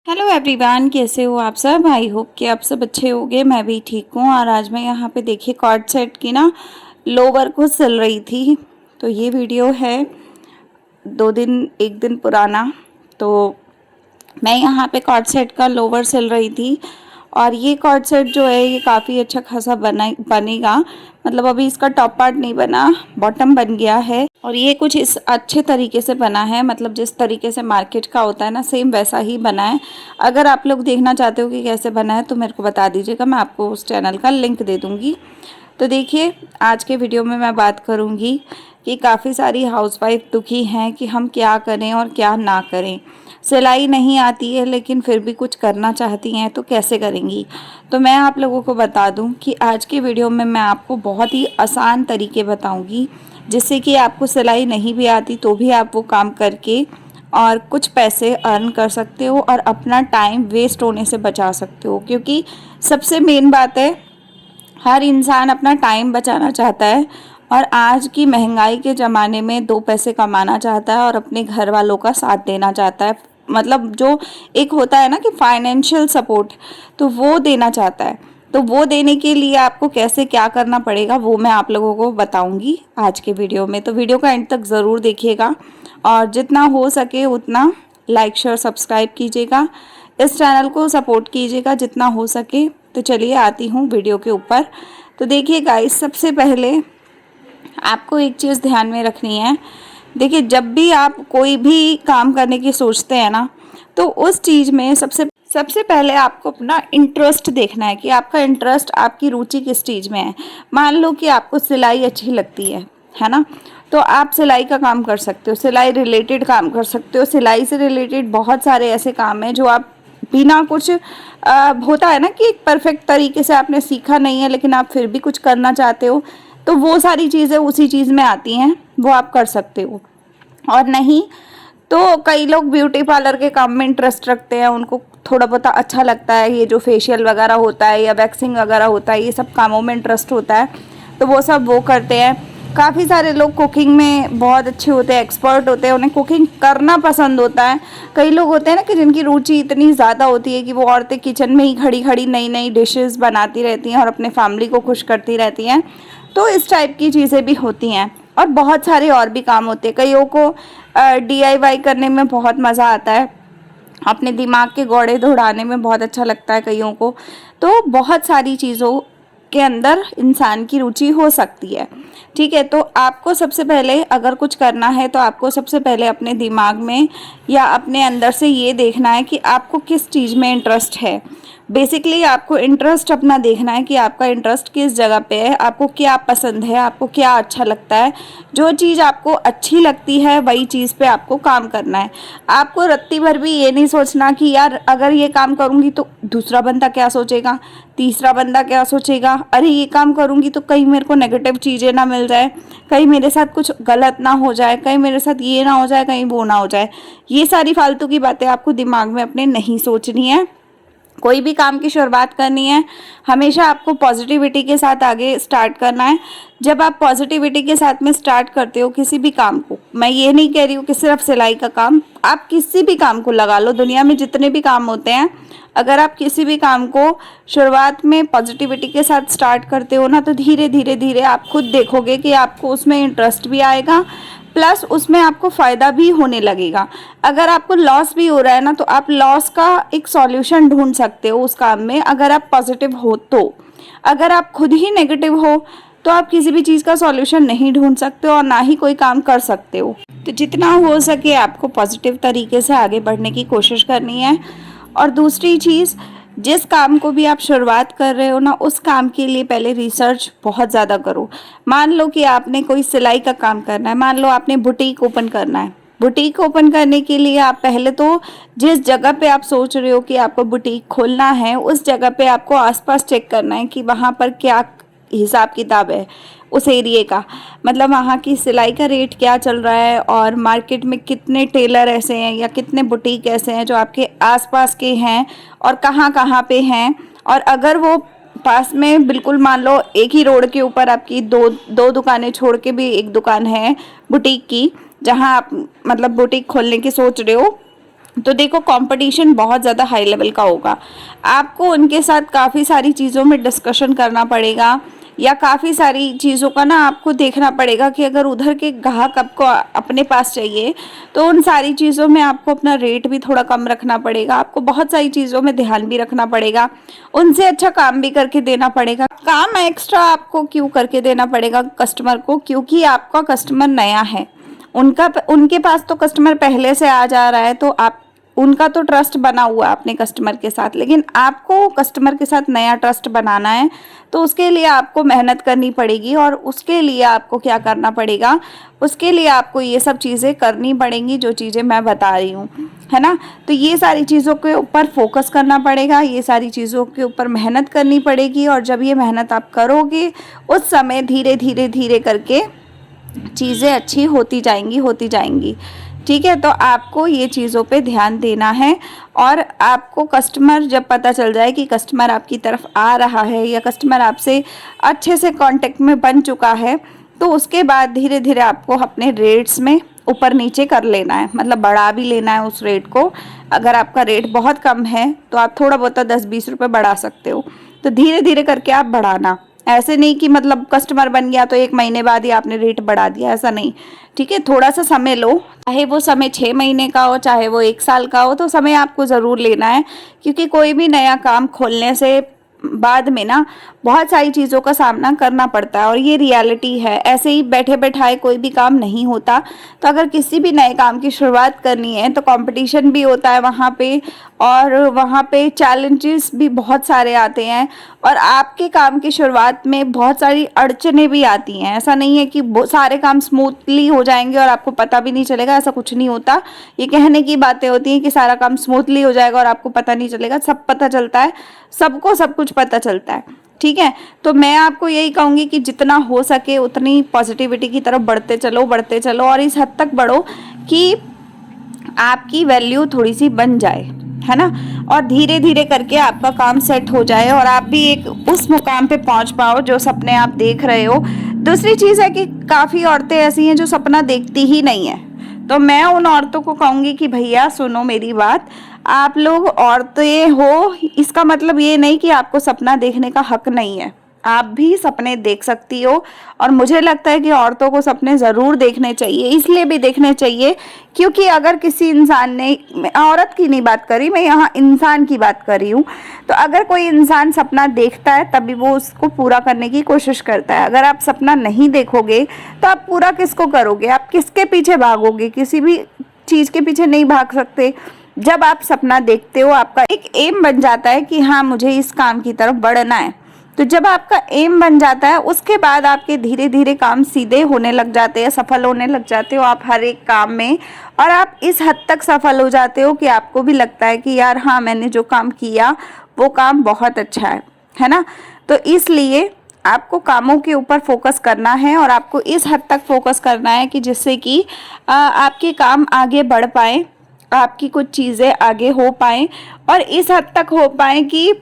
Hello everyone, कैसे हो आप सब। आई होप कि आप सब अच्छे होंगे। मैं भी ठीक हूँ। और आज मैं यहाँ पे देखिए कॉर्ड सेट की ना लोवर को सिल रही थी। तो ये वीडियो है 1 दिन पुराना। तो मैं यहाँ पे कॉर्ड सेट का लोवर सिल रही थी। और ये कॉर्ड सेट जो है ये काफ़ी अच्छा खासा बनेगा। मतलब अभी इसका टॉप पार्ट नहीं बना, बॉटम बन गया है। और ये कुछ इस अच्छे तरीके से बना है, मतलब जिस तरीके से मार्केट का होता है ना, सेम वैसा ही बना है। अगर आप लोग देखना चाहते हो कि कैसे बना है तो मेरे को बता दीजिएगा, मैं आपको उस चैनल का लिंक दे दूँगी। तो देखिए, आज के वीडियो में मैं बात करूँगी कि काफ़ी सारी हाउसवाइफ दुखी हैं कि हम क्या करें और क्या ना करें। सिलाई नहीं आती है लेकिन फिर भी कुछ करना चाहती हैं, तो कैसे करेंगी। तो मैं आप लोगों को बता दूं कि आज की वीडियो में मैं आपको बहुत ही आसान तरीके बताऊंगी, जिससे कि आपको सिलाई नहीं भी आती तो भी आप वो काम करके और कुछ पैसे अर्न कर सकते हो और अपना टाइम वेस्ट होने से बचा सकते हो। क्योंकि सबसे मेन बात है, हर इंसान अपना टाइम बचाना चाहता है और आज की महंगाई के ज़माने में 2 पैसे कमाना चाहता है और अपने घर वालों का साथ देना चाहता है। मतलब जो एक होता है ना कि फाइनेंशियल सपोर्ट, तो वो देना चाहता है। तो वो देने के लिए आपको कैसे क्या करना पड़ेगा वो मैं आप लोगों को बताऊंगी आज के वीडियो में। तो वीडियो का एंड तक ज़रूर देखिएगा और जितना हो सके उतना लाइक शेयर सब्सक्राइब कीजिएगा। इस चैनल को सपोर्ट कीजिएगा जितना हो सके। तो चलिए आती हूँ वीडियो के ऊपर। तो देखिए गाइस, सबसे पहले आपको एक चीज़ ध्यान में रखनी है। देखिए, जब भी आप कोई भी काम करने की सोचते हैं ना, तो उस चीज़ में सबसे सबसे पहले आपको अपना इंटरेस्ट देखना है कि आपका इंटरेस्ट, आपकी रुचि किस चीज़ में है। मान लो कि आपको सिलाई अच्छी लगती है ना, तो आप सिलाई का काम कर सकते हो, सिलाई रिलेटेड काम कर सकते हो। सिलाई से रिलेटेड बहुत सारे ऐसे काम हैं जो आप बिना कुछ होता है ना कि एक परफेक्ट तरीके से आपने सीखा नहीं है लेकिन आप फिर भी कुछ करना चाहते हो, तो वो सारी चीज़ें उसी चीज़ में आती हैं, वो आप कर सकते हो। और नहीं तो कई लोग ब्यूटी पार्लर के काम में इंटरेस्ट रखते हैं, उनको थोड़ा बहुत अच्छा लगता है, ये जो फेशियल वगैरह होता है या वैक्सिंग वगैरह होता है, ये सब कामों में इंटरेस्ट होता है, तो वो सब वो करते हैं। काफ़ी सारे लोग कुकिंग में बहुत अच्छे होते हैं, एक्सपर्ट होते हैं, उन्हें कुकिंग करना पसंद होता है। कई लोग होते हैं ना कि जिनकी रुचि इतनी ज़्यादा होती है कि वो औरतें किचन में ही खड़ी खड़ी नई नई डिशेस बनाती रहती हैं और अपने फैमिली को खुश करती रहती हैं। तो इस टाइप की चीज़ें भी होती हैं और बहुत सारे और भी काम होते हैं। कईयों को DIY करने में बहुत मज़ा आता है, अपने दिमाग के घोड़े दौड़ाने में बहुत अच्छा लगता है कईयों को। तो बहुत सारी चीज़ों के अंदर इंसान की रुचि हो सकती है। ठीक है, तो आपको सबसे पहले अगर कुछ करना है तो आपको सबसे पहले अपने दिमाग में या अपने अंदर से ये देखना है कि आपको किस चीज़ में इंटरेस्ट है। बेसिकली आपको इंटरेस्ट अपना देखना है कि आपका इंटरेस्ट किस जगह पे है, आपको क्या पसंद है, आपको क्या अच्छा लगता है। जो चीज़ आपको अच्छी लगती है वही चीज़ पे आपको काम करना है। आपको रत्ती भर भी ये नहीं सोचना कि यार अगर ये काम करूँगी तो दूसरा बंदा क्या सोचेगा, तीसरा बंदा क्या सोचेगा, अरे ये काम करूँगी तो कहीं मेरे को नेगेटिव चीज़ें ना मिल जाए, कहीं मेरे साथ कुछ गलत ना हो जाए, कहीं मेरे साथ ये ना हो जाए, कहीं वो ना हो जाए। ये सारी फालतू की बातें आपको दिमाग में अपने नहीं सोचनी है। कोई भी काम की शुरुआत करनी है, हमेशा आपको पॉजिटिविटी के साथ आगे स्टार्ट करना है। जब आप पॉजिटिविटी के साथ में स्टार्ट करते हो किसी भी काम को, मैं ये नहीं कह रही हूँ कि सिर्फ सिलाई का काम, आप किसी भी काम को लगा लो, दुनिया में जितने भी काम होते हैं, अगर आप किसी भी काम को शुरुआत में पॉजिटिविटी के साथ स्टार्ट करते हो ना, तो धीरे धीरे धीरे आप खुद देखोगे कि आपको उसमें इंटरेस्ट भी आएगा, प्लस उसमें आपको फ़ायदा भी होने लगेगा। अगर आपको लॉस भी हो रहा है ना, तो आप लॉस का एक सॉल्यूशन ढूंढ सकते हो उस काम में, अगर आप पॉजिटिव हो तो। अगर आप खुद ही नेगेटिव हो तो आप किसी भी चीज़ का सॉल्यूशन नहीं ढूंढ सकते हो और ना ही कोई काम कर सकते हो। तो जितना हो सके आपको पॉजिटिव तरीके से आगे बढ़ने की कोशिश करनी है। और दूसरी चीज़, जिस काम को भी आप शुरुआत कर रहे हो ना, उस काम के लिए पहले रिसर्च बहुत ज़्यादा करो। मान लो कि आपने कोई सिलाई का काम करना है, मान लो आपने बुटीक ओपन करना है। बुटीक ओपन करने के लिए आप पहले तो जिस जगह पे आप सोच रहे हो कि आपको बुटीक खोलना है, उस जगह पे आपको आसपास चेक करना है कि वहाँ पर क्या हिसाब किताब है उस एरिए का। मतलब वहाँ की सिलाई का रेट क्या चल रहा है और मार्केट में कितने टेलर ऐसे हैं या कितने बुटीक ऐसे हैं जो आपके आसपास के हैं और कहाँ कहाँ पे हैं। और अगर वो पास में बिल्कुल मान लो एक ही रोड के ऊपर आपकी दो दुकानें छोड़ के भी एक दुकान है बुटीक की, जहाँ आप मतलब बुटीक खोलने की सोच रहे हो, तो देखो कंपटीशन बहुत ज़्यादा हाई लेवल का होगा। आपको उनके साथ काफ़ी सारी चीज़ों में डिस्कशन करना पड़ेगा, या काफ़ी सारी चीज़ों का ना आपको देखना पड़ेगा कि अगर उधर के ग्राहक आपको अपने पास चाहिए तो उन सारी चीज़ों में आपको अपना रेट भी थोड़ा कम रखना पड़ेगा। आपको बहुत सारी चीज़ों में ध्यान भी रखना पड़ेगा, उनसे अच्छा काम भी करके देना पड़ेगा। काम एक्स्ट्रा आपको क्यों करके देना पड़ेगा कस्टमर को? क्योंकि आपका कस्टमर नया है, उनके पास तो कस्टमर पहले से आ जा रहा है, तो आप उनका तो ट्रस्ट बना हुआ है अपने कस्टमर के साथ, लेकिन आपको कस्टमर के साथ नया ट्रस्ट बनाना है। तो उसके लिए आपको मेहनत करनी पड़ेगी, और उसके लिए आपको क्या करना पड़ेगा, उसके लिए आपको ये सब चीज़ें करनी पड़ेंगी जो चीज़ें मैं बता रही हूँ, है ना। तो ये सारी चीज़ों के ऊपर फोकस करना पड़ेगा, ये सारी चीज़ों के ऊपर मेहनत करनी पड़ेगी। और जब ये मेहनत आप करोगे उस समय धीरे धीरे धीरे करके चीज़ें अच्छी होती जाएंगी। ठीक है, तो आपको ये चीज़ों पे ध्यान देना है। और आपको कस्टमर जब पता चल जाए कि कस्टमर आपकी तरफ आ रहा है, या कस्टमर आपसे अच्छे से कांटेक्ट में बन चुका है, तो उसके बाद धीरे धीरे आपको अपने रेट्स में ऊपर नीचे कर लेना है, मतलब बढ़ा भी लेना है उस रेट को। अगर आपका रेट बहुत कम है तो आप थोड़ा बहुत 10-20 रुपये बढ़ा सकते हो। तो धीरे धीरे करके आप बढ़ाना, ऐसे नहीं कि मतलब कस्टमर बन गया तो 1 महीने बाद ही आपने रेट बढ़ा दिया, ऐसा नहीं। ठीक है, थोड़ा सा समय लो, चाहे वो समय 6 महीने का हो, चाहे वो 1 साल का हो, तो समय आपको ज़रूर लेना है। क्योंकि कोई भी नया काम खोलने से बाद में ना बहुत सारी चीज़ों का सामना करना पड़ता है, और ये रियलिटी है। ऐसे ही बैठे बैठाए कोई भी काम नहीं होता। तो अगर किसी भी नए काम की शुरुआत करनी है तो कंपटीशन भी होता है वहाँ पे, और वहाँ पे चैलेंजेस भी बहुत सारे आते हैं, और आपके काम की शुरुआत में बहुत सारी अड़चनें भी आती हैं। ऐसा नहीं है कि सारे काम स्मूथली हो जाएंगे और आपको पता भी नहीं चलेगा, ऐसा कुछ नहीं होता। ये कहने की बातें होती हैं कि सारा काम स्मूथली हो जाएगा और आपको पता नहीं चलेगा, सब पता चलता है, सबको सब कुछ पता चलता है। ठीक है, तो मैं आपको यही कहूँगी कि जितना हो सके उतनी पॉजिटिविटी की तरफ बढ़ते चलो, और इस हद तक बढ़ो कि आपकी वैल्यू थोड़ी सी बन जाए, है ना। और धीरे धीरे करके आपका काम सेट हो जाए, और आप भी एक उस मुकाम पे पहुंच पाओ जो सपने आप देख रहे हो। दूसरी चीज़ है कि काफ़ी औरतें ऐसी हैं जो सपना देखती ही नहीं है। तो मैं उन औरतों को कहूँगी कि भैया सुनो मेरी बात, आप लोग औरतें हो, इसका मतलब ये नहीं कि आपको सपना देखने का हक नहीं है। आप भी सपने देख सकती हो, और मुझे लगता है कि औरतों को सपने ज़रूर देखने चाहिए। इसलिए भी देखने चाहिए क्योंकि अगर किसी इंसान ने, मैं औरत की नहीं बात करी, मैं यहाँ इंसान की बात कर रही हूँ, तो अगर कोई इंसान सपना देखता है तभी वो उसको पूरा करने की कोशिश करता है। अगर आप सपना नहीं देखोगे तो आप पूरा किसको करोगे, आप किसके पीछे भागोगे? किसी भी चीज़ के पीछे नहीं भाग सकते। जब आप सपना देखते हो, आपका एक एम बन जाता है कि हाँ मुझे इस काम की तरफ बढ़ना है। तो जब आपका एम बन जाता है, उसके बाद आपके धीरे धीरे काम सीधे होने लग जाते हैं, सफल होने लग जाते हो आप हर एक काम में। और आप इस हद तक सफल हो जाते हो कि आपको भी लगता है कि यार हाँ मैंने जो काम किया वो काम बहुत अच्छा है ना। तो इसलिए आपको कामों के ऊपर फोकस करना है, और आपको इस हद तक फोकस करना है कि जिससे कि आपके काम आगे बढ़ पाए, आपकी कुछ चीज़ें आगे हो पाएँ, और इस हद तक हो पाएँ कि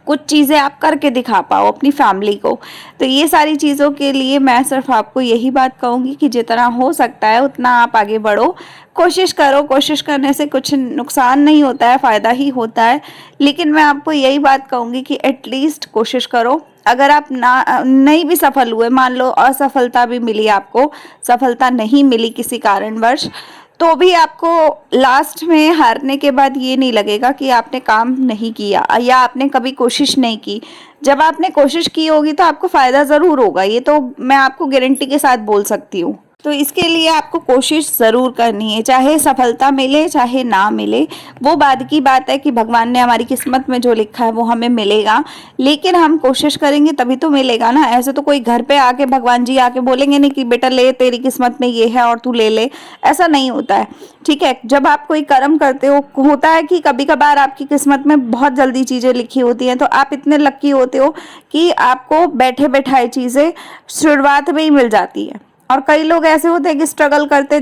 कुछ चीज़ें आप करके दिखा पाओ अपनी फैमिली को। तो ये सारी चीज़ों के लिए मैं सिर्फ आपको यही बात कहूँगी कि जितना हो सकता है उतना आप आगे बढ़ो, कोशिश करो। कोशिश करने से कुछ नुकसान नहीं होता है, फ़ायदा ही होता है। लेकिन मैं आपको यही बात कहूँगी कि एटलीस्ट कोशिश करो। अगर आप नहीं भी सफल हुए, मान लो असफलता भी मिली, आपको सफलता नहीं मिली किसी कारणवश, तो भी आपको लास्ट में हारने के बाद ये नहीं लगेगा कि आपने काम नहीं किया या आपने कभी कोशिश नहीं की। जब आपने कोशिश की होगी तो आपको फ़ायदा ज़रूर होगा, ये तो मैं आपको गारंटी के साथ बोल सकती हूँ। तो इसके लिए आपको कोशिश ज़रूर करनी है, चाहे सफलता मिले चाहे ना मिले, वो बाद की बात है कि भगवान ने हमारी किस्मत में जो लिखा है वो हमें मिलेगा। लेकिन हम कोशिश करेंगे तभी तो मिलेगा ना। ऐसे तो कोई घर पे आके भगवान जी आके बोलेंगे नहीं कि बेटा ले तेरी किस्मत में ये है और तू ले ले, ऐसा नहीं होता है। ठीक है, जब आप कोई कर्म करते हो, होता है कि कभी कभार आपकी किस्मत में बहुत जल्दी चीज़ें लिखी होती हैं, तो आप इतने लक्की होते हो कि आपको बैठे बैठाए चीज़ें शुरुआत में ही मिल जाती है। और कई लोग ऐसे होते हैं कि स्ट्रगल करते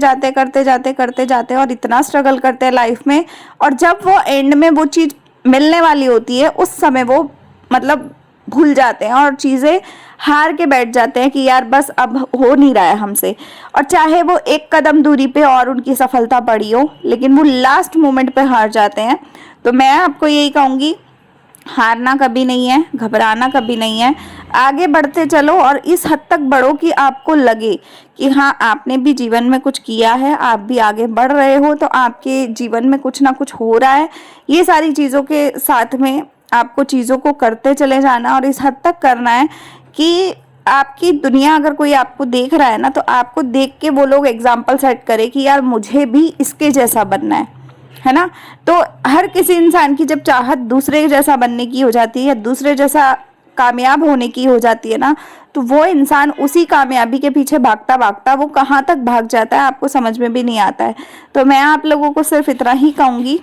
जाते और इतना स्ट्रगल करते हैं लाइफ में, और जब वो एंड में वो चीज़ मिलने वाली होती है उस समय वो मतलब भूल जाते हैं और चीज़ें हार के बैठ जाते हैं कि यार बस अब हो नहीं रहा है हमसे, और चाहे वो एक कदम दूरी पे और उनकी सफलता पड़ी हो, लेकिन वो लास्ट मोमेंट पे हार जाते हैं। तो मैं आपको यही कहूँगी, हारना कभी नहीं है, घबराना कभी नहीं है, आगे बढ़ते चलो और इस हद तक बढ़ो कि आपको लगे कि हाँ आपने भी जीवन में कुछ किया है, आप भी आगे बढ़ रहे हो, तो आपके जीवन में कुछ ना कुछ हो रहा है। ये सारी चीज़ों के साथ में आपको चीज़ों को करते चले जाना और इस हद तक करना है कि आपकी दुनिया, अगर कोई आपको देख रहा है ना, तो आपको देख के वो लोग एग्जाम्पल सेट करे कि यार मुझे भी इसके जैसा बनना है ना। तो हर किसी इंसान की जब चाहत दूसरे जैसा बनने की हो जाती है, दूसरे जैसा कामयाब होने की हो जाती है ना, तो वो इंसान उसी कामयाबी के पीछे भागता भागता वो कहाँ तक भाग जाता है आपको समझ में भी नहीं आता है। तो मैं आप लोगों को सिर्फ इतना ही कहूँगी,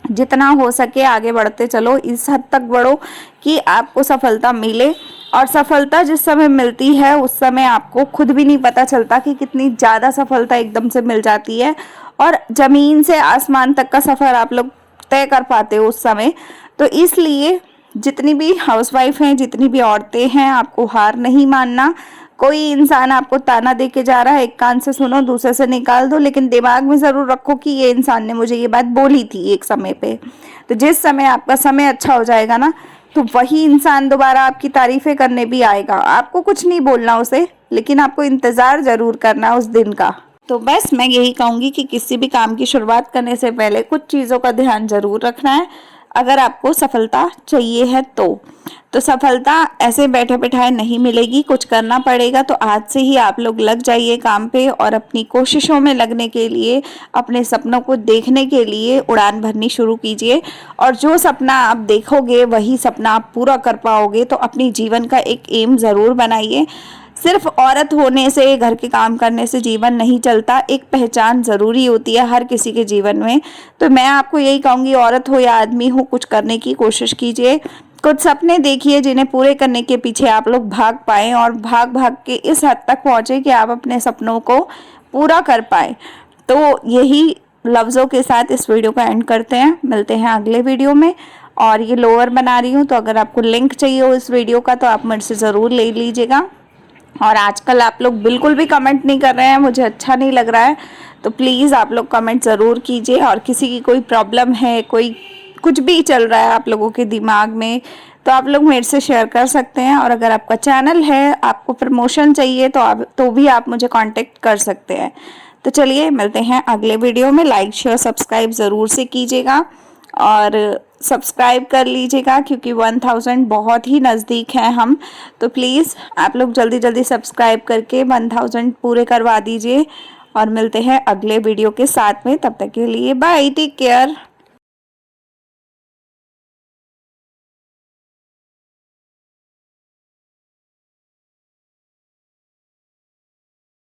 जितना हो सके आगे बढ़ते चलो, इस हद तक बढ़ो कि आपको सफलता मिले। और सफलता जिस समय मिलती है उस समय आपको खुद भी नहीं पता चलता कि कितनी ज़्यादा सफलता एकदम से मिल जाती है, और ज़मीन से आसमान तक का सफ़र आप लोग तय कर पाते हो उस समय। तो इसलिए जितनी भी हाउसवाइफ हैं, जितनी भी औरतें हैं, आपको हार नहीं मानना। कोई इंसान आपको ताना दे के जा रहा है, एक कान से सुनो दूसरे से निकाल दो, लेकिन दिमाग में ज़रूर रखो कि ये इंसान ने मुझे ये बात बोली थी एक समय पे। तो जिस समय आपका समय अच्छा हो जाएगा ना, तो वही इंसान दोबारा आपकी तारीफें करने भी आएगा। आपको कुछ नहीं बोलना उसे, लेकिन आपको इंतज़ार ज़रूर करना उस दिन का। तो बस मैं यही कहूँगी कि किसी भी काम की शुरुआत करने से पहले कुछ चीज़ों का ध्यान ज़रूर रखना है, अगर आपको सफलता चाहिए है तो सफलता ऐसे बैठे बैठाए नहीं मिलेगी, कुछ करना पड़ेगा। तो आज से ही आप लोग लग जाइए काम पे और अपनी कोशिशों में लगने के लिए, अपने सपनों को देखने के लिए उड़ान भरनी शुरू कीजिए। और जो सपना आप देखोगे वही सपना आप पूरा कर पाओगे। तो अपनी जीवन का एक एम ज़रूर बनाइए। सिर्फ औरत होने से, घर के काम करने से जीवन नहीं चलता, एक पहचान ज़रूरी होती है हर किसी के जीवन में। तो मैं आपको यही कहूँगी, औरत हो या आदमी हो, कुछ करने की कोशिश कीजिए, कुछ सपने देखिए जिन्हें पूरे करने के पीछे आप लोग भाग पाएँ, और भाग भाग के इस हद तक पहुँचे कि आप अपने सपनों को पूरा कर पाएँ। तो यही लफ्ज़ों के साथ इस वीडियो का एंड करते हैं, मिलते हैं अगले वीडियो में। और ये लोअर बना रही हूँ, तो अगर आपको लिंक चाहिए हो इस वीडियो का तो आप मेरे से ज़रूर ले लीजिएगा। और आजकल आप लोग बिल्कुल भी कमेंट नहीं कर रहे हैं, मुझे अच्छा नहीं लग रहा है। तो प्लीज़ आप लोग कमेंट ज़रूर कीजिए। और किसी की कोई प्रॉब्लम है, कोई कुछ भी चल रहा है आप लोगों के दिमाग में, तो आप लोग मेरे से शेयर कर सकते हैं। और अगर आपका चैनल है, आपको प्रमोशन चाहिए, तो भी आप मुझे कांटेक्ट कर सकते हैं। तो चलिए मिलते हैं अगले वीडियो में। लाइक शेयर सब्सक्राइब ज़रूर से कीजिएगा, और सब्सक्राइब कर लीजिएगा क्योंकि 1000 बहुत ही नज़दीक हैं हम। तो प्लीज़ आप लोग जल्दी जल्दी सब्सक्राइब करके 1000 पूरे करवा दीजिए। और मिलते हैं अगले वीडियो के साथ में, तब तक के लिए बाय, टेक केयर।